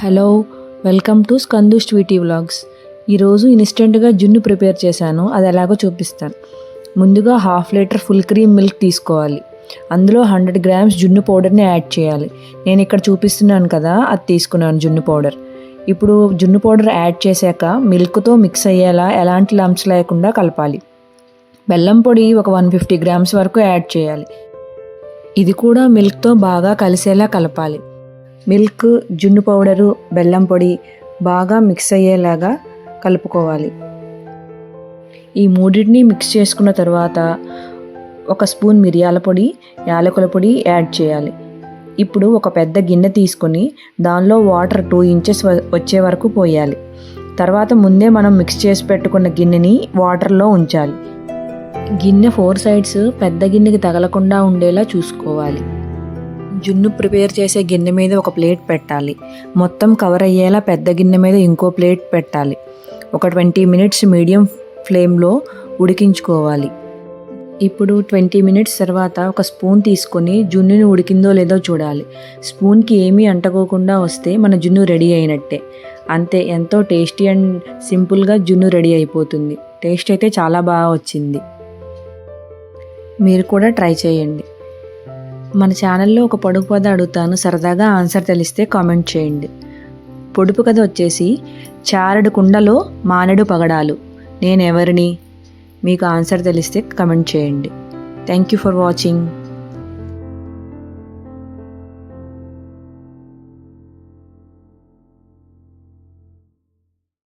Hello, welcome to Skandu sweety vlogs. ఈరోజు ఇన్స్టెంట్గా జున్ను ప్రిపేర్ చేశాను. అది ఎలాగో చూపిస్తాను. ముందుగా 1/2 లీటర్ ఫుల్ క్రీమ్ మిల్క్ తీసుకోవాలి. అందులో 100 గ్రామ్స్ జున్ను పౌడర్ని యాడ్ చేయాలి. నేను ఇక్కడ చూపిస్తున్నాను కదా, అది తీసుకున్నాను జున్ను పౌడర్. ఇప్పుడు జున్ను పౌడర్ యాడ్ చేశాక మిల్క్తో మిక్స్ అయ్యేలా ఎలాంటి లంప్స్ లేకుండా కలపాలి. బెల్లం పొడి ఒక 150 గ్రామ్స్ వరకు యాడ్ చేయాలి. ఇది కూడా మిల్క్తో బాగా కలిసేలా కలపాలి. మిల్క్, జున్ను పౌడరు, బెల్లం పొడి బాగా మిక్స్ అయ్యేలాగా కలుపుకోవాలి. ఈ మూడింటిని మిక్స్ చేసుకున్న తర్వాత 1 స్పూన్ మిరియాల పొడి, యాలకుల పొడి యాడ్ చేయాలి. ఇప్పుడు ఒక పెద్ద గిన్నె తీసుకొని దానిలో వాటర్ 2 ఇంచెస్ వచ్చే వరకు పోయాలి. తర్వాత ముందే మనం మిక్స్ చేసి పెట్టుకున్న గిన్నెని వాటర్లో ఉంచాలి. గిన్నె 4 సైడ్స్ పెద్ద గిన్నెకి తగలకుండా ఉండేలా చూసుకోవాలి. జున్ను ప్రిపేర్ చేసే గిన్నె మీద ఒక ప్లేట్ పెట్టాలి. మొత్తం కవర్ అయ్యేలా పెద్ద గిన్నె మీద ఇంకో ప్లేట్ పెట్టాలి. ఒక 20 మినిట్స్ మీడియం ఫ్లేమ్లో ఉడికించుకోవాలి. ఇప్పుడు 20 మినిట్స్ తర్వాత ఒక స్పూన్ తీసుకొని జున్నుని ఉడికిందో లేదో చూడాలి. స్పూన్కి ఏమీ అంటుకోకుండా వస్తే మన జున్ను రెడీ అయినట్టే. అంతే, ఎంతో టేస్టీ అండ్ సింపుల్గా జున్ను రెడీ అయిపోతుంది. టేస్ట్ అయితే చాలా బాగా వచ్చింది. మీరు కూడా ట్రై చేయండి. మన ఛానల్లో ఒక పొడుపు కథ అడుగుతాను, సరదాగా ఆన్సర్ తెలిస్తే కామెంట్ చేయండి. పొడుపు కథ వచ్చేసి, చారెడు కుండలో మానెడు పగడాలు, నేనెవరిని? మీకు ఆన్సర్ తెలిస్తే కమెంట్ చేయండి. Thank you for watching.